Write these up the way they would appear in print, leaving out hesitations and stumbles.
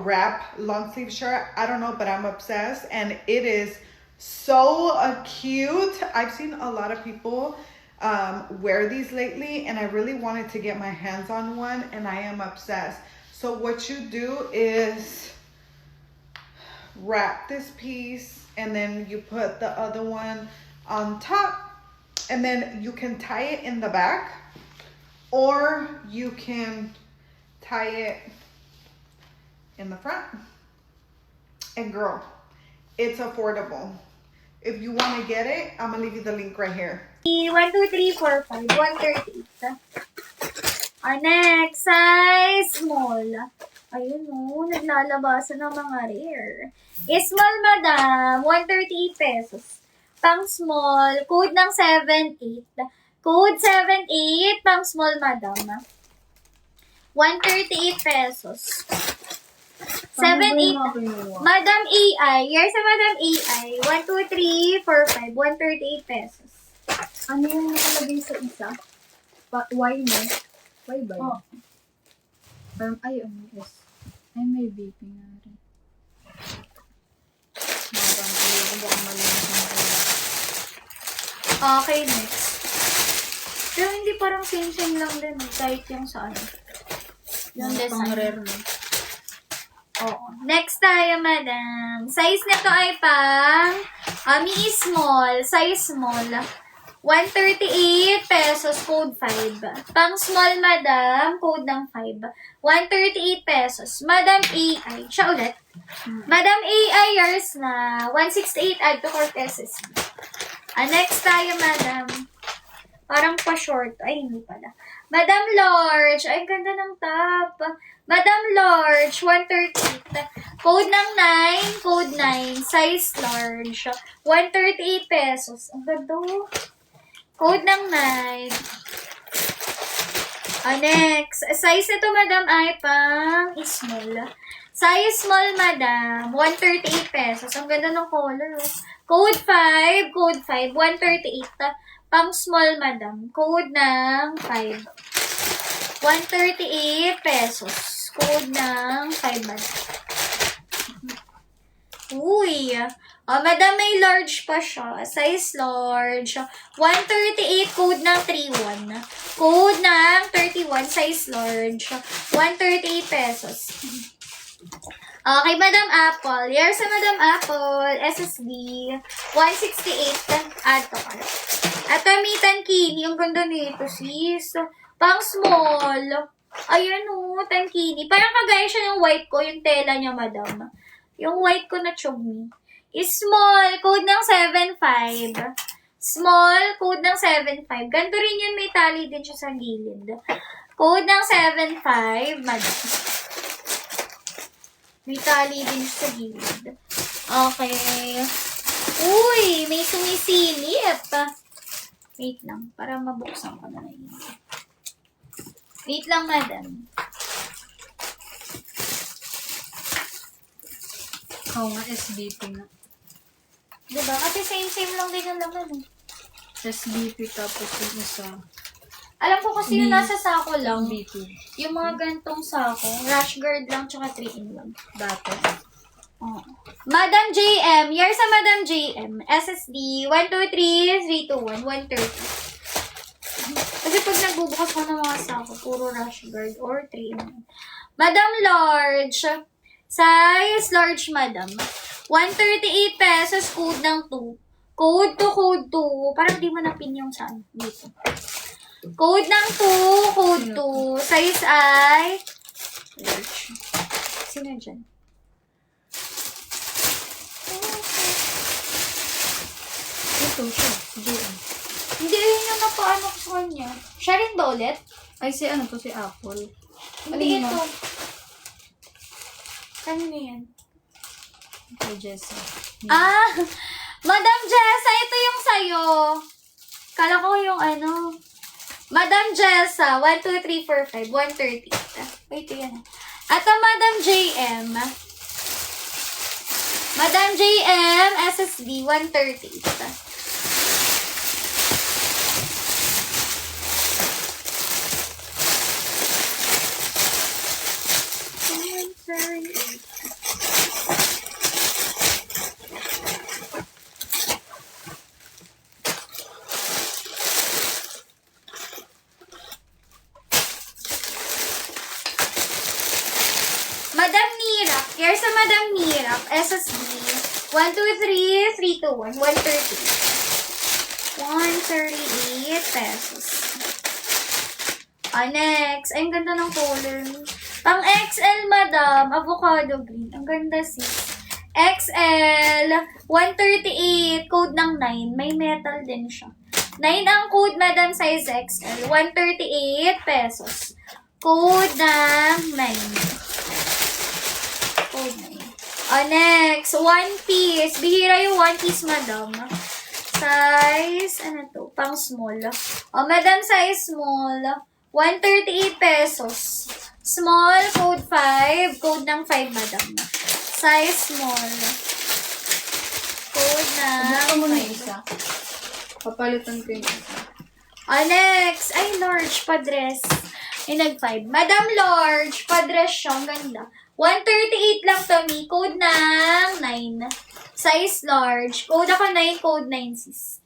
wrap long sleeve shirt. I don't know, but I'm obsessed, and it is so cute. I've seen a lot of people wear these lately, and I really wanted to get my hands on one, and I am obsessed. So what you do is wrap this piece, and then you put the other one on top, and then you can tie it in the back, or you can tie it in the front. And girl, it's affordable. If you want to get it, I'm gonna leave you the link right here. 1, 2, 3, 4, 5, 138. Our next size, small. Ayun o, naglalabasan ng mga rare. Small, madam, 138 pesos. Pang small, code ng 78. Code 78, pang small, madam. 138 pesos. 78. Madam AI. Here's a Madam AI. 1, 2, 3, 4, 5. 138 pesos. Ano yung nakalagay sa isa? Why no? Why ba yun? Oh. Ay, ano, yes. Ay, may BP nga rin. Mabang kayo, kung baka malinis na kayo. Okay, next. Pero hindi parang same-same lang din. Kahit yung sa ano. Yung design. Pang rare no? Oo. Next tayo, madam. Size nito ay pang mini small. Size small. 138 pesos, code 5. Pang small, madam, code ng 5. 138 pesos. Madam AI. Siya ulit. Madam AI, yours na. 168 add to cart SSB. Next tayo, madam. Parang pa-short. Ay, hindi pala. Madam Large. Ay, ganda ng top. Madam Large, 138. Code ng 9, code 9. Size large. 138 pesos. Ang ganda. Code ng 9. Next. Size nito, madam, ay pang small. Size small, madam. 138 pesos. Ang ganda ng color. Code 5. Code 5. 138. Pang small, madam. Code ng 5. 138 pesos. Code ng 5, madam. Uy. Madam, may large pa siya. Size large. 138, code ng 31. Code ng 31, size large. 138 pesos. Okay, Madam Apple. Here's sa Madam Apple. SSD. 168. Add to cart. At may tankini. Ang ganda nito, sis. Pang small. Ayan o, tankini. Parang kagaya siya ng white ko, yung tela niya, madam. Yung white ko na chugmi. Small, code ng 7.5. Small, code ng 7.5. Ganito rin yun, may tali din siya sa gilid. Code ng 7.5, madam. May tali din siya sa gilid. Okay. Uy, may sumisilip. Wait lang, para mabuksan ko na yun. Wait lang, madam. Oo nga, SBP nga. Diba? Kasi same-same lang din ang laman. SBP tapos yung isa. Alam ko kasi yung nasa sako lang. BP. Yung mga gantong sako. Rash guard lang, tsaka 3-in-1. Dati. Oh. Madam JM. Here's sa Madam JM. SSD. 123 321 130. Kasi pag nagbubukas ko ng mga sako, puro rash guard or 3-in-1. Madam Large. Size large, madam. 138 pesos, code ng 2. Code to, code 2. Parang di mo napin yung saan. Dito. Code ng 2, code 2. Size ay large. Sino dyan? Ito siya, JM. Hindi, yun yung napaano ko sa kanya. Siya rin ba ulit? Ay, si ano to, si Apple. Hindi Alin ito. mo? Kanino yan? Kay Jessie. Madam Jessa, ito yung sayo. Kala ko yung ano. Madam Jessa, 1, 2, 3, 4, 5, 130. Wait, yan. At Madam JM. Madam JM, SSD, 130. Madam Mirap, SSD. 1, 2, 3, 3 to 1. 138. 138 pesos. Next. Ay, ang ganda ng color. Pang XL, madam. Avocado green. Ang ganda, sis. XL. 138. Code ng 9. May metal din siya. 9 ang code, madam. Size XL. 138 pesos. Code ng 9. Code 9. Next. One piece. Bihira yung one piece, madam. Size, ano to? Pang small. Madam, size small. 138 pesos. Small, code 5. Code ng 5, madam. Size small. Code Gusto mo ng na isa. Papalitan ko yung isa. Next. Ay, large pa-dress. Ay, nag-5. Madam, large. Pa-dress siya. Ang ganda. 138 lang to, mi. Code ng 9. Size large. Code ako 9. Code 9, sis.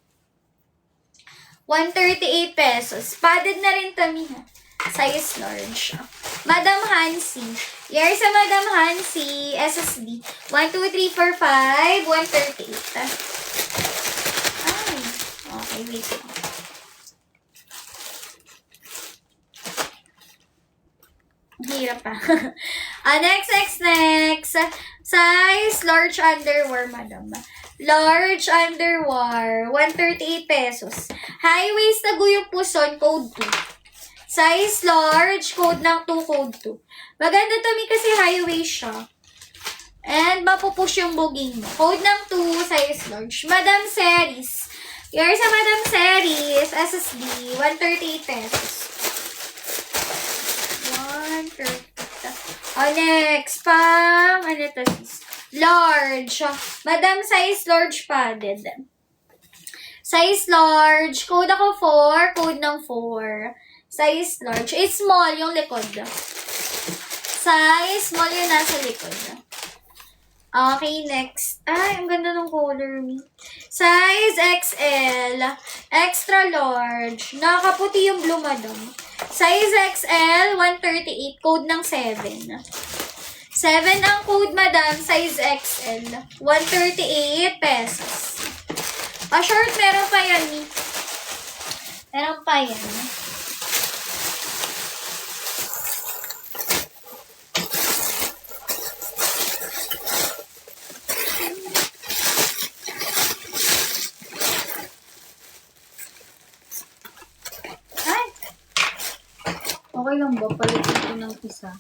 138 pesos. Padded na rin to, mi, ha. Size large. Madam Hansi. Here sa Madam Hansi. SSD. 1, 2, 3, 4, 5. 138. Ay. Okay, wait lang. Hirap pa. Next. Size large underwear, madam. Large underwear. 138 pesos. High waist na guyong puson. Code 2. Size large. Code ng 2. Code 2. Maganda to, mi, kasi high waist siya. And mapupush yung buging mo. Code ng 2. Size large. Madam Series. Here sa Madam Series. SSD. 138 pesos. 138. Next. Pang, ano to, sis? Large. Madam, size large padded. Size large. Code ako 4. Code ng 4. Size large. It's small yung likod. Size small yung nasa likod. Okay, next. Ay, ang ganda ng color, mi. Size XL. Extra large. Nakakaputi yung blue, madam. Size XL, 138. Code ng 7. 7 ang code, madam. Size XL. 138 pesos. Short, meron pa yan, mi. Meron pa yan. Okay lang ba? Palitan ko ng isa.